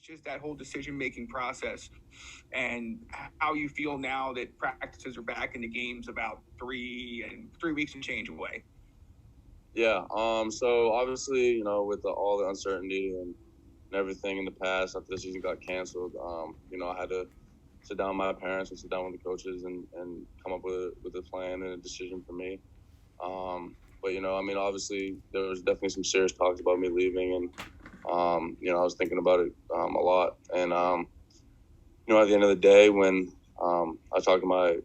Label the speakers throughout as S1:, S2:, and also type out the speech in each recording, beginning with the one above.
S1: just that whole decision-making process and how you feel now that practices are back in the games about 3 weeks and change away.
S2: Yeah. So obviously, with all the uncertainty and everything in the past after the season got canceled, I had to sit down with my parents and sit down with the coaches and come up with a plan and a decision for me. But obviously there was definitely some serious talks about me leaving, and I was thinking about it a lot. And at the end of the day, when I talked to my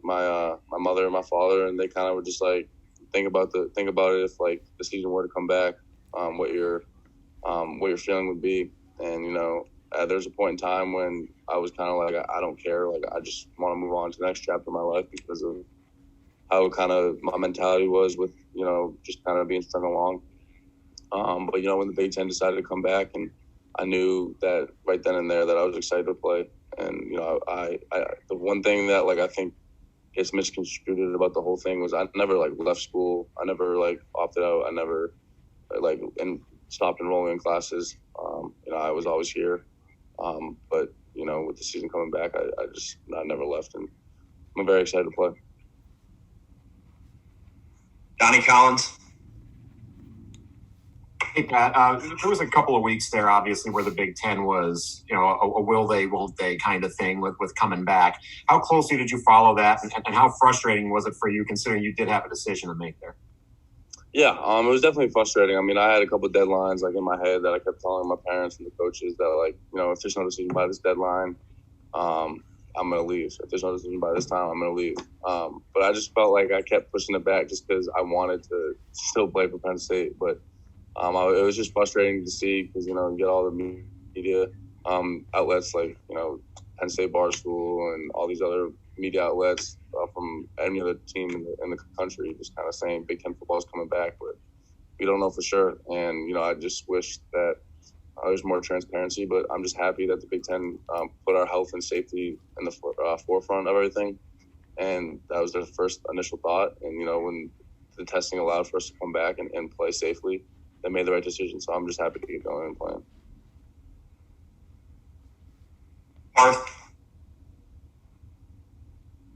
S2: mother and my father, and they kind of were just like, think about it if like the season were to come back, what your feeling would be. And there's a point in time when I was kind of like, I don't care, like I just want to move on to the next chapter of my life because of how kind of my mentality was with just kind of being strung along. But when the Big Ten decided to come back, and I knew that right then and there that I was excited to play. And I the one thing that like I think gets misconstrued about the whole thing was I never like left school. I never like opted out. I never like and stopped enrolling in classes. I was always here. But with the season coming back, I never left, and I'm very excited to play.
S3: Donnie Collins.
S4: Hey, Pat, there was a couple of weeks there, obviously, where the Big Ten was, a will they, won't they kind of thing with coming back. How closely did you follow that, and how frustrating was it for you, considering you did have a decision to make there?
S2: Yeah, it was definitely frustrating. I mean, I had a couple of deadlines like in my head that I kept telling my parents and the coaches that like, if there's no decision by this deadline, I'm going to leave. If there's no decision by this time, I'm going to leave. But I just felt like I kept pushing it back just because I wanted to still play for Penn State. But it was just frustrating to see because, you get all the media outlets like, Penn State Barstool and all these other media outlets from any other team in the country just kind of saying Big Ten football is coming back, but we don't know for sure. And, I just wish that there's more transparency, but I'm just happy that the Big Ten put our health and safety in the forefront of everything. And that was their first initial thought. And, when the testing allowed for us to come back and play safely, they made the right decision. So I'm just happy to get going and playing.
S3: Mark.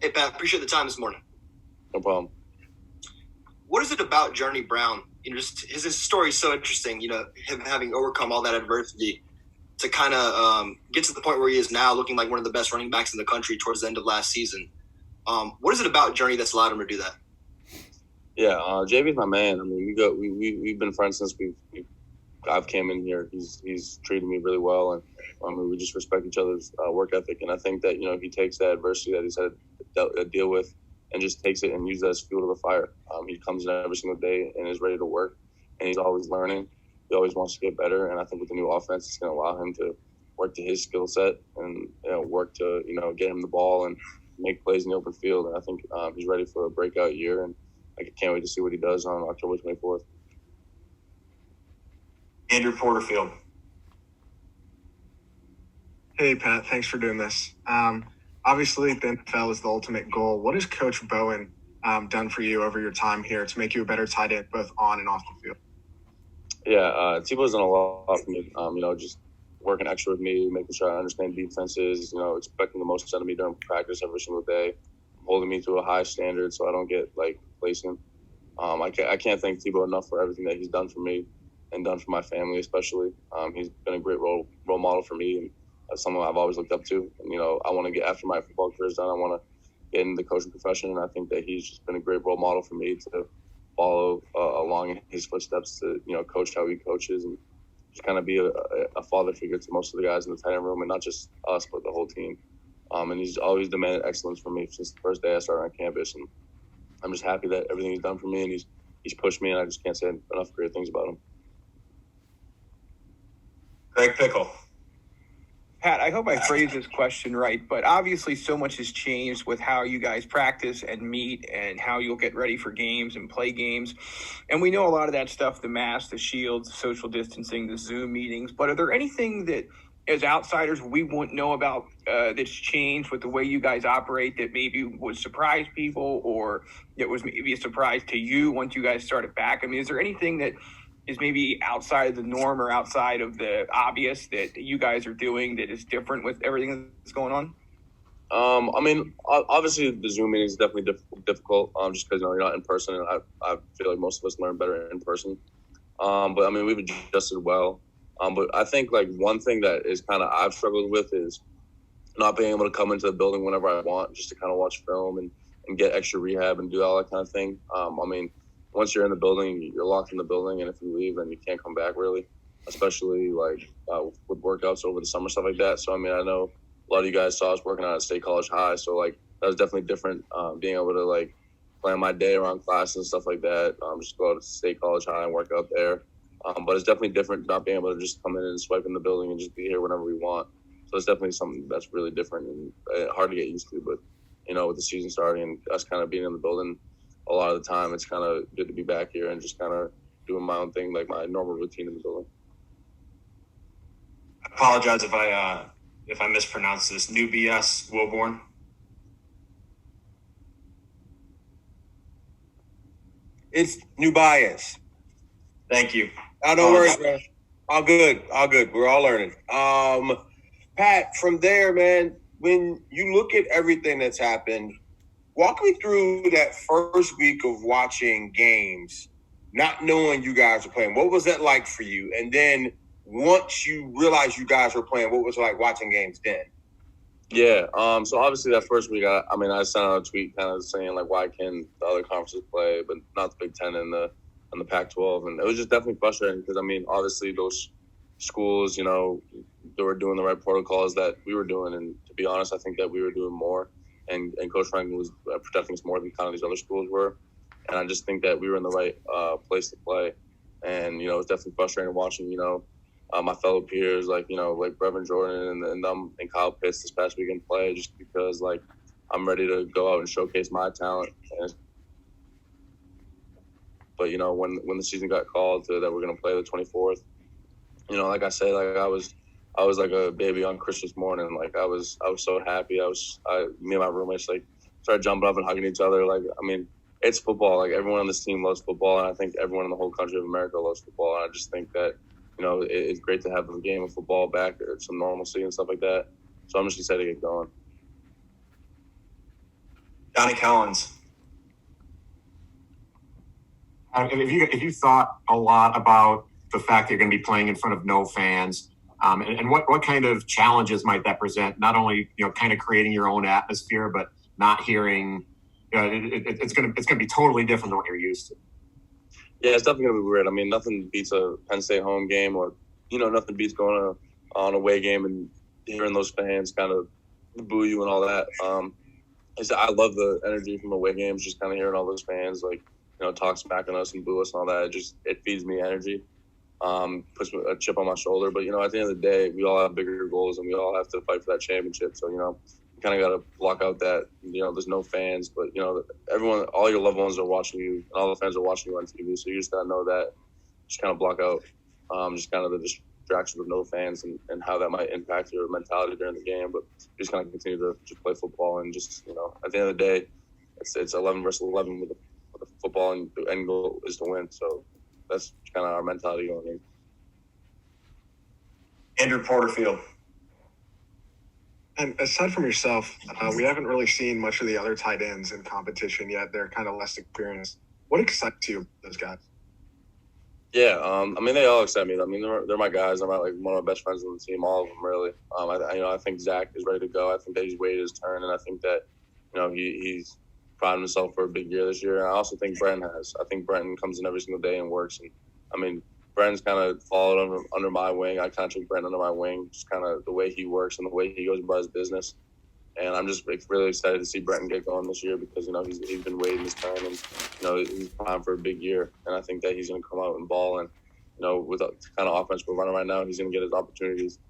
S5: Hey, Pat, appreciate the time this morning.
S2: No problem.
S5: What is it about Journey Brown? Just his story is so interesting, him having overcome all that adversity to kind of get to the point where he is now, looking like one of the best running backs in the country towards the end of last season. What is it about Journey that's allowed him to do that?
S2: Yeah, JB's my man. I mean, we've been friends since I've came in here. He's treated me really well, and we just respect each other's work ethic. And I think that he takes that adversity that he's had to deal with and just takes it and uses that as fuel to the fire. He comes in every single day and is ready to work, and he's always learning. He always wants to get better, and I think with the new offense, it's going to allow him to work to his skill set and work to get him the ball and make plays in the open field. And I think he's ready for a breakout year, and I can't wait to see what he does on October 24th.
S3: Andrew Porterfield.
S6: Hey, Pat. Thanks for doing this. Obviously, the NFL is the ultimate goal. What has Coach Bowen done for you over your time here to make you a better tight end both on and off the field?
S2: Yeah, Tebow's done a lot for me. Just working extra with me, making sure I understand defenses, expecting the most out of me during practice every single day, holding me to a high standard so I don't get, complacent. I can't thank Tebow enough for everything that he's done for me and done for my family especially. He's been a great role model for me, and that's someone I've always looked up to. And, I want to get, after my football career is done, I want to get into the coaching profession, and I think that he's just been a great role model for me to follow along in his footsteps to, coach how he coaches and just kind of be a father figure to most of the guys in the tight end room, and not just us, but the whole team. And he's always demanded excellence from me since the first day I started on campus. And I'm just happy that everything he's done for me, and he's pushed me, and I just can't say enough great things about him.
S3: Greg Pickle.
S1: Pat, I hope I phrased this question right, but obviously so much has changed with how you guys practice and meet and how you'll get ready for games and play games. And we know a lot of that stuff, the masks, the shields, the social distancing, the Zoom meetings. But are there anything that, as outsiders, we wouldn't know about that's changed with the way you guys operate that maybe would surprise people, or that was maybe a surprise to you once you guys started back? I mean, is there anything that is maybe outside of the norm or outside of the obvious that you guys are doing that is different with everything that's going on?
S2: I mean, obviously the Zoom meeting is definitely difficult, just because you're not in person, and I feel like most of us learn better in person. But I mean, we've adjusted well. But I think like one thing that is kind of I've struggled with is not being able to come into the building whenever I want, just to kind of watch film and get extra rehab and do all that kind of thing. I mean, once you're in the building, you're locked in the building, and if you leave, then you can't come back really, especially like with workouts over the summer, stuff like that. So I mean, I know a lot of you guys saw us working out at State College High, so like that was definitely different. Being able to like plan my day around class and stuff like that. Just go to State College High and work out there. But it's definitely different not being able to just come in and swipe in the building and just be here whenever we want. So it's definitely something that's really different and hard to get used to. But, you know, with the season starting and us kind of being in the building a lot of the time, it's kind of good to be back here and just kind of doing my own thing, like my normal routine in the building.
S3: I apologize if I mispronounce this. New BS Wilborn.
S7: It's new bias.
S3: Thank you.
S7: Oh, don't worry, bro. All good. All good. We're all learning. Pat, from there, man, when you look at everything that's happened, walk me through that first week of watching games, not knowing you guys were playing. What was that like for you? And then once you realized you guys were playing, what was it like watching games then?
S2: Yeah. So obviously that first week, I sent out a tweet kind of saying like, why can the other conferences play, but not the Big Ten and the Pac-12? And it was just definitely frustrating because I mean, obviously those schools, you know, they were doing the right protocols that we were doing, and to be honest, I think that we were doing more, and Coach Franklin was protecting us more than kind of these other schools were, and I just think that we were in the right place to play, and you know, it's definitely frustrating watching, you know, my fellow peers like, you know, like Brevin Jordan and Kyle Pitts this past weekend play, just because like I'm ready to go out and showcase my talent. But you know, when the season got called that we're gonna play the 24th, you know, like I say, like I was like a baby on Christmas morning. Like I was so happy. Me and my roommates like started jumping up and hugging each other. Like, I mean, it's football. Like everyone on this team loves football, and I think everyone in the whole country of America loves football. And I just think that, you know, it's great to have a game of football back, or some normalcy and stuff like that. So I'm just excited to get going.
S3: Donnie Collins.
S4: If you thought a lot about the fact that you're going to be playing in front of no fans, and what kind of challenges might that present? Not only, you know, kind of creating your own atmosphere, but not hearing. You know, it's going to be totally different than what you're used to.
S2: Yeah, it's definitely going to be weird. I mean, nothing beats a Penn State home game, or, you know, nothing beats going on a away game and hearing those fans kind of boo you and all that. I love the energy from away games, just kind of hearing all those fans, like, you know, talk smack on us and boo us and all that. It feeds me energy, puts a chip on my shoulder. But, you know, at the end of the day, we all have bigger goals and we all have to fight for that championship. So, you know, you kind of got to block out that, you know, there's no fans, but, you know, everyone, all your loved ones are watching you, and all the fans are watching you on TV. So you just got to know that, just kind of block out just kind of the distraction of no fans and how that might impact your mentality during the game. But just kind of continue to just play football, and just, you know, at the end of the day, it's 11 versus 11 with the football, and the end goal is to win. So that's kind of our mentality going in.
S3: Andrew Porterfield.
S6: And aside from yourself, we haven't really seen much of the other tight ends in competition yet. They're kind of less experienced. What excites you about those guys?
S2: Yeah, I mean, they all excite me. I mean, they're my guys. I'm like one of my best friends on the team, all of them, really. I think Zach is ready to go. I think that he's waited his turn, and I think that, you know, he's proud of himself for a big year this year. And I also think Brenton has. I think Brenton comes in every single day and works. And I mean, Brenton's kind of followed under my wing. I kind of took Brenton under my wing, just kind of the way he works and the way he goes about his business. And I'm just really excited to see Brenton get going this year, because, you know, he's been waiting his turn, and, you know, he's primed for a big year. And I think that he's going to come out and ball. And, you know, with the kind of offense we're running right now, he's going to get his opportunities.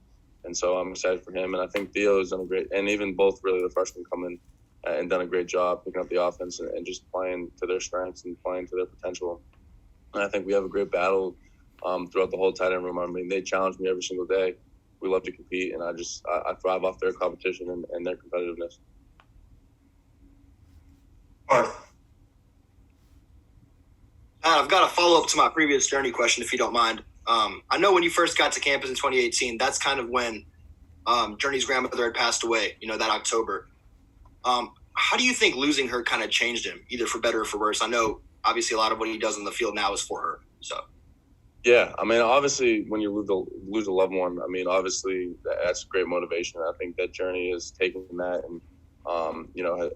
S2: And so I'm excited for him. And I think Theo's done a great, and even both really the freshmen come in and done a great job picking up the offense and just playing to their strengths and playing to their potential. And I think we have a great battle throughout the whole tight end room. I mean, they challenge me every single day. We love to compete, and I thrive off their competition and their competitiveness.
S3: Parth.
S5: I've got a follow up to my previous journey question, if you don't mind. I know when you first got to campus in 2018, that's kind of when Journey's grandmother had passed away, that October. How do you think losing her kind of changed him, either for better or for worse? I know obviously a lot of what he does in the field now is for her. So.
S2: Yeah, I mean, obviously, when you lose a loved one, I mean, obviously, that's great motivation. I think that Journey has taken that and,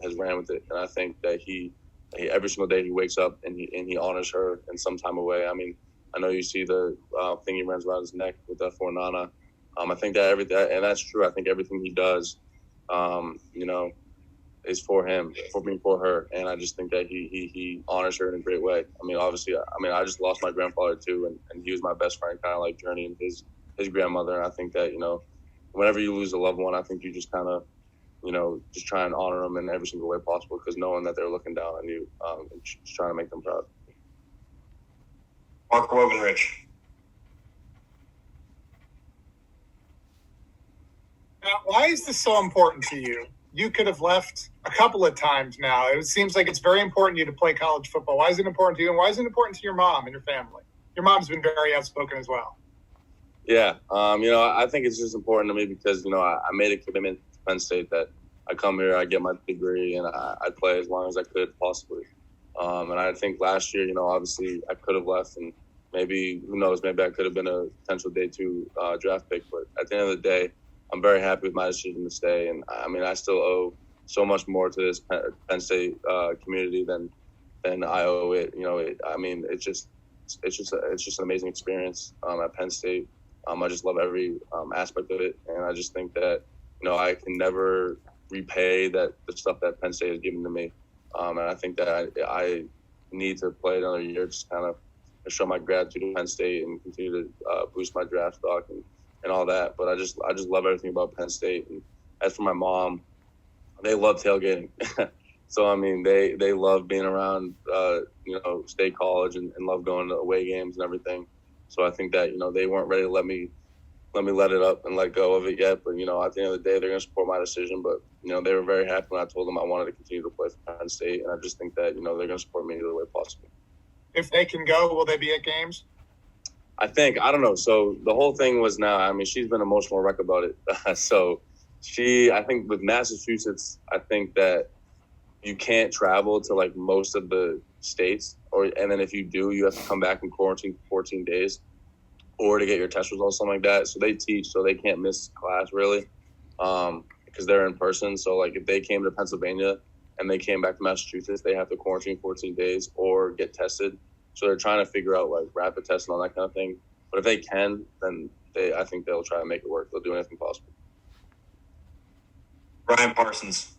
S2: has ran with it. And I think that he every single day he wakes up and he honors her in some time of way. I mean, I know you see the thing he runs around his neck with that for Nana. I think that and that's true. I think everything he does, is for him, for her. And I just think that he honors her in a great way. I mean, obviously, I just lost my grandfather too, and he was my best friend, kind of like Journey and his grandmother. And I think that, whenever you lose a loved one, I think you just kind of, just try and honor them in every single way possible, because knowing that they're looking down on you, and just trying to make them proud.
S7: Mark Wogenrich.
S8: Now, why is this so important to you? You could have left a couple of times now. It seems like it's very important to you to play college football. Why is it important to you, and why is it important to your mom and your family? Your mom's been very outspoken as well.
S2: Yeah, I think it's just important to me because, I made a commitment to Penn State that I come here, I get my degree, and I play as long as I could possibly. And I think last year, obviously I could have left, and maybe, who knows, maybe I could have been a potential day 2 draft pick. But at the end of the day, I'm very happy with my decision to stay. And I still owe so much more to this Penn State community than I owe it. It's just an amazing experience at Penn State. I just love every aspect of it. And I just think that, I can never repay the stuff that Penn State has given to me. And I think that I need to play another year, just kind of show my gratitude to Penn State and continue to boost my draft stock and all that. But I just love everything about Penn State. And as for my mom, they love tailgating. So, they love being around, State College and love going to away games and everything. So I think that, they weren't ready to let me let it up and let go of it yet. But, at the end of the day, they're going to support my decision. But, they were very happy when I told them I wanted to continue to play for Penn State. And I just think that, they're going to support me either way possible.
S8: If they can go, will they be at games?
S2: I don't know. So the whole thing was now, she's been emotional wreck about it. So I think with Massachusetts, I think that you can't travel to like most of the states, and then if you do, you have to come back and quarantine for 14 days or to get your test results, something like that. So they teach, so they can't miss class really, because they're in person. So like if they came to Pennsylvania and they came back to Massachusetts, they have to quarantine 14 days or get tested. So they're trying to figure out like rapid tests and all that kind of thing. But if they can, then I think they'll try to make it work. They'll do anything possible.
S7: Ryan Parsons.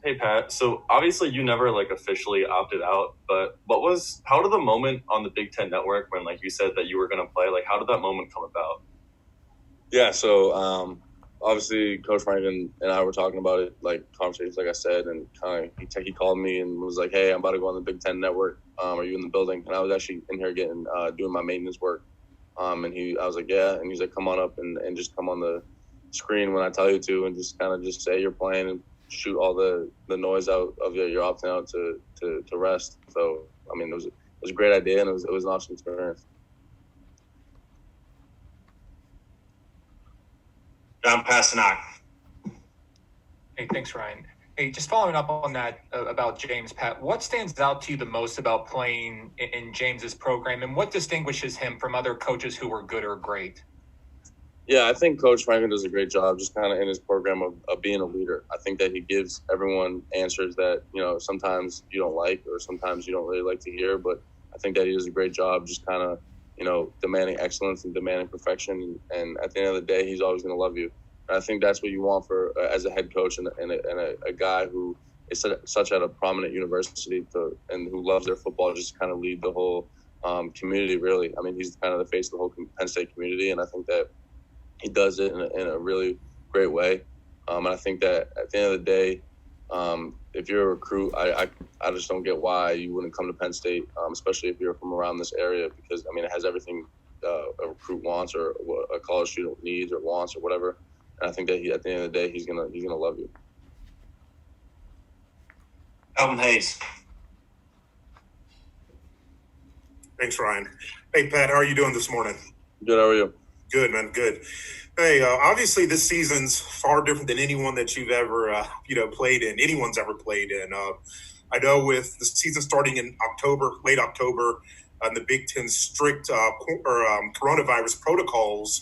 S9: Hey Pat, so obviously you never like officially opted out, but how did the moment on the Big Ten Network when like you said that you were going to play, like how did that moment come about?
S2: Yeah, so obviously Coach Franklin and I were talking about it, like conversations, like I said, and kind of he called me and was like, "Hey, I'm about to go on the Big Ten Network. Are you in the building?" And I was actually in here doing my maintenance work. I was like, "Yeah," and he's like, "Come on up and just come on the screen when I tell you to, and just kind of just say you're playing and shoot all the noise out of your opting out to rest." So it was a great idea, and it was an awesome experience.
S7: John Pasternak.
S10: Hey, thanks, Ryan. Hey, just following up on that about James, Pat, what stands out to you the most about playing in James's program, and what distinguishes him from other coaches who were good or great?
S2: Yeah, I think Coach Franklin does a great job just kind of in his program of being a leader. I think that he gives everyone answers that, sometimes you don't like or sometimes you don't really like to hear. But I think that he does a great job just kind of, demanding excellence and demanding perfection. And at the end of the day, he's always going to love you. And I think that's what you want for as a head coach and a guy who is such at a prominent university and who loves their football, just kind of lead the whole community, really. He's kind of the face of the whole Penn State community. And I think that he does it in a really great way. And I think that at the end of the day, if you're a recruit, I just don't get why you wouldn't come to Penn State, especially if you're from around this area, because, it has everything a recruit wants or what a college student needs or wants or whatever. And I think that at the end of the day, he's gonna love you.
S7: Elton Hayes.
S11: Thanks, Ryan. Hey, Pat, how are you doing this morning?
S2: Good. How are you?
S11: Good, man. Good. Hey, obviously this season's far different than anyone that you've ever, played in. Anyone's ever played in. I know with the season starting in October, late October, and the Big Ten's strict coronavirus protocols,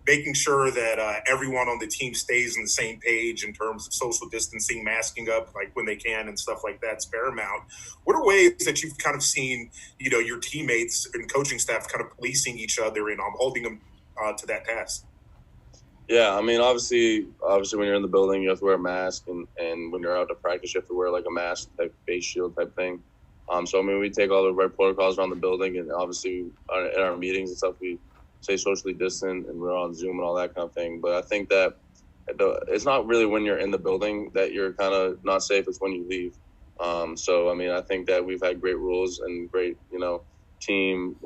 S11: making sure that everyone on the team stays on the same page in terms of social distancing, masking up like when they can and stuff like that's paramount. What are ways that you've kind of seen, your teammates and coaching staff kind of policing each other and holding them to that task?
S2: Yeah, I mean, obviously, when you're in the building, you have to wear a mask, and when you're out to practice, you have to wear like a mask type, face shield type thing. So I mean, we take all the right protocols around the building, and obviously in our meetings and stuff, we stay socially distant, and we're on Zoom and all that kind of thing. But I think that it's not really when you're in the building that you're kind of not safe. It's when you leave. So I mean, I think that we've had great rules and great, team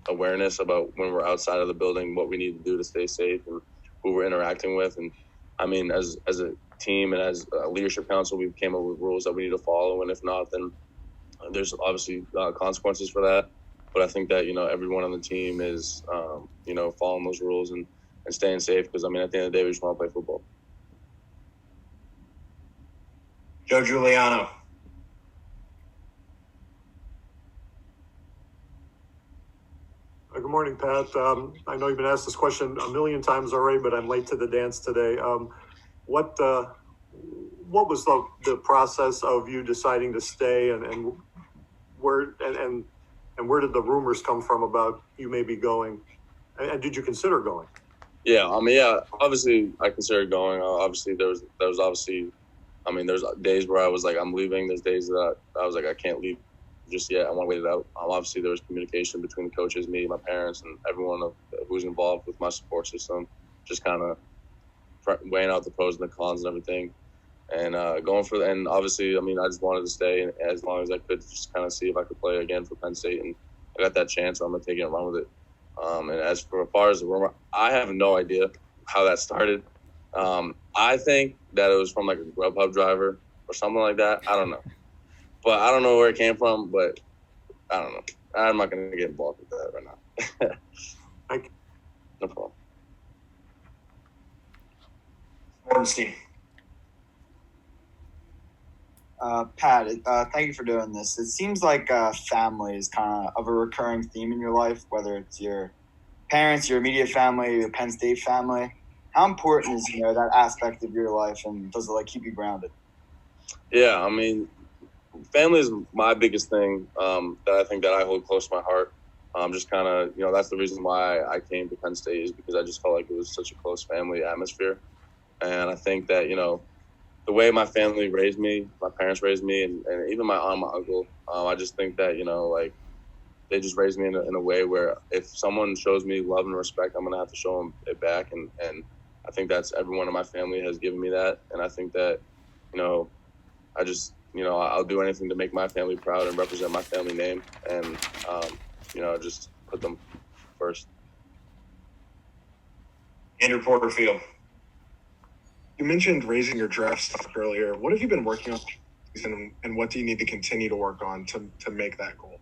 S2: awareness about when we're outside of the building, what we need to do to stay safe and who we're interacting with. And I mean, as a team and as a leadership council, we came up with rules that we need to follow. And if not, then there's obviously consequences for that. But I think that, everyone on the team is, following those rules and staying safe. Because, I mean, at the end of the day, we just want to play football.
S7: Joe Giuliano.
S12: Good morning, Pat. I know you've been asked this question a million times already, but I'm late to the dance today. What was the process of you deciding to stay, and where did the rumors come from about you maybe going, and did you consider going?
S2: Yeah, I mean, obviously I considered going. Obviously there was there's days where I was like, I'm leaving. There's days that I was like, I can't leave just yet. I want to wait it out. Obviously there was communication between the coaches, me, my parents, and everyone who's involved with my support system, just kind of weighing out the pros and the cons and everything. And going for and obviously, I mean, I just wanted to stay as long as I could, just kind of see if I could play again for Penn State. And I got that chance, so I'm going to take it and run with it. And as far as the rumor, I have no idea how that started. I think that it was from like a Grubhub driver or something like that. I don't know. But I don't know where it came from, but I don't know. I'm not going to get involved with that right now.
S12: Thank you.
S2: No problem.
S7: Ornstein.
S13: Pat, thank you for doing this. It seems like family is kind of a recurring theme in your life, whether it's your parents, your immediate family, your Penn State family. How important is that aspect of your life, and does it keep you grounded?
S2: Yeah, I mean, family is my biggest thing that I think that I hold close to my heart. Just kind of, that's the reason why I came to Penn State, is because I just felt like it was such a close family atmosphere. And I think that, the way my family raised me, my parents raised me, and even my aunt and my uncle, I just think that, they just raised me in a way where if someone shows me love and respect, I'm going to have to show them it back. And I think that's everyone in my family has given me that. And I think that, I just, I'll do anything to make my family proud and represent my family name, and, just put them first.
S7: Andrew Porterfield.
S6: You mentioned raising your draft stock earlier. What have you been working on this season, and what do you need to continue to work on to make that goal?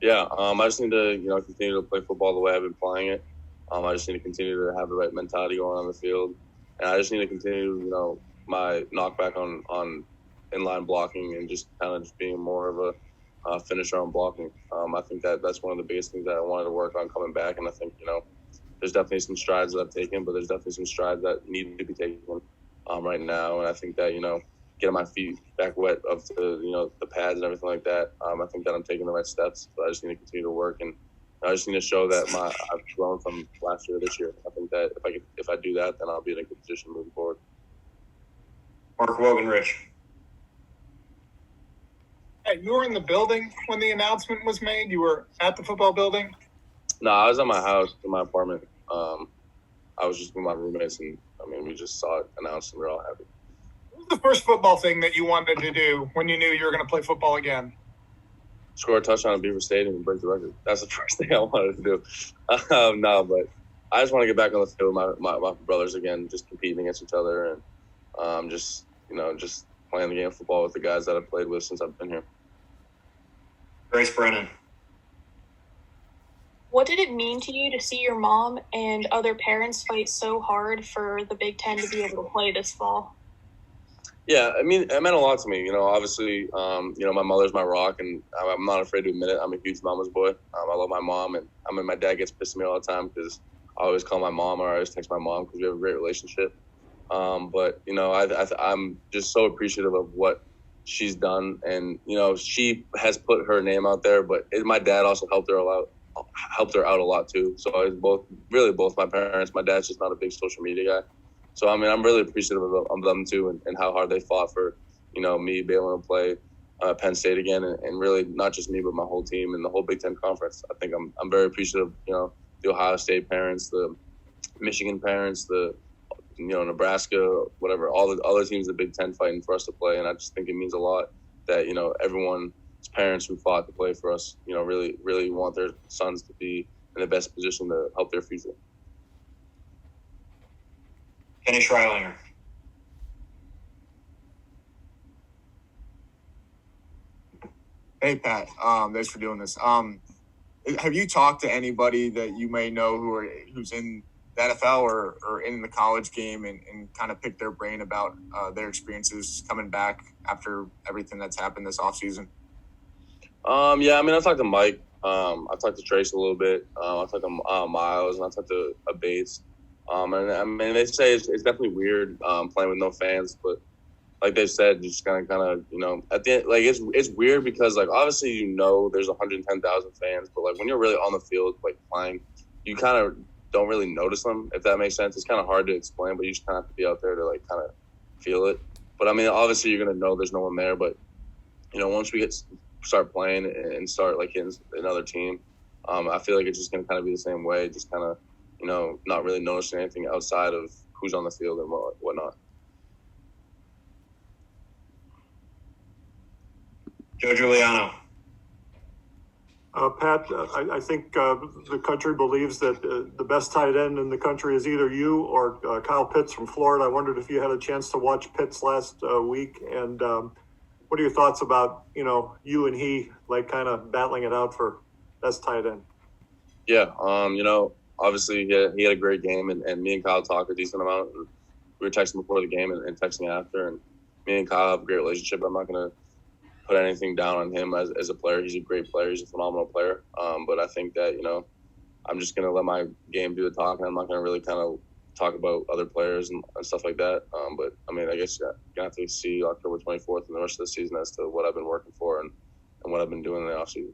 S2: Yeah, I just need to, continue to play football the way I've been playing it. I just need to continue to have the right mentality going on the field. And I just need to continue, my knockback on inline blocking and just kind of just being more of a finisher on blocking. I think that's one of the biggest things that I wanted to work on coming back. And I think, there's definitely some strides that I've taken, but there's definitely some strides that need to be taken right now. And I think that, getting my feet back wet up to, the pads and everything like that, I think that I'm taking the right steps. But I just need to continue to work, and I just need to show that I've grown from last year to this year. I think that if I do that, then I'll be in a good position moving forward.
S7: Mark Woganrich.
S8: Hey, you were in the building when the announcement was made? You were at the football building?
S2: No, I was at my house, in my apartment. I was just with my roommates, and we just saw it announced, and we were all happy.
S8: What was the first football thing that you wanted to do when you knew you were going to play football again?
S2: Score a touchdown at Beaver Stadium and break the record. That's the first thing I wanted to do. No, but I just want to get back on the field with my brothers again, just competing against each other, and just playing the game of football with the guys that I've played with since I've been here.
S7: Grace Brennan.
S14: What did it mean to you to see your mom and other parents fight so hard for the Big Ten to be able to play this fall?
S2: Yeah, I mean, it meant a lot to me. Obviously, my mother's my rock, and I'm not afraid to admit it. I'm a huge mama's boy. I love my mom, and my dad gets pissed at me all the time because I always call my mom or I always text my mom because we have a great relationship. But I'm just so appreciative of what she's done, and she has put her name out there. But my dad also helped her out a lot too. So it's both my parents. My dad's just not a big social media guy. So, I'm really appreciative of them, too, and how hard they fought for, me being able to play Penn State again, and really not just me, but my whole team and the whole Big Ten Conference. I think I'm very appreciative, the Ohio State parents, the Michigan parents, the, Nebraska, whatever, all the other teams in the Big Ten fighting for us to play. And I just think it means a lot that, everyone's parents who fought to play for us, really, really want their sons to be in the best position to help their future.
S3: Kenny Schreilinger.
S15: Hey, Pat. Thanks for doing this. Have you talked to anybody that you may know who's in the NFL or in the college game and kind of pick their brain about their experiences coming back after everything that's happened this offseason?
S2: Yeah, I talked to Mike. I talked to Trace a little bit. I talked to Miles, and I talked to Bates. And they say it's definitely weird playing with no fans, but like they said, just kind of at the end, like it's weird because like obviously there's 110,000 fans, but like when you're really on the field like playing, you kind of don't really notice them, if that makes sense. It's kind of hard to explain, but you just kind of have to be out there to like kind of feel it. But obviously you're gonna know there's no one there, but once we start playing and start like hitting another team, I feel like it's just gonna kind of be the same way, just kind of not really noticing anything outside of who's on the field and whatnot.
S3: Joe Giuliano.
S12: Pat, I think the country believes that the best tight end in the country is either you or Kyle Pitts from Florida. I wondered if you had a chance to watch Pitts last week, and what are your thoughts about you and he like kind of battling it out for best tight end?
S2: Yeah, obviously he had a great game, and me and Kyle talked a decent amount. And we were texting before the game and texting after, and me and Kyle have a great relationship. I'm not going to put anything down on him as a player. He's a great player. He's a phenomenal player. But I think that, I'm just going to let my game do the talking. I'm not going to really kind of talk about other players and stuff like that. But, I guess you're going to have to see October 24th and the rest of the season as to what I've been working for and what I've been doing in the offseason.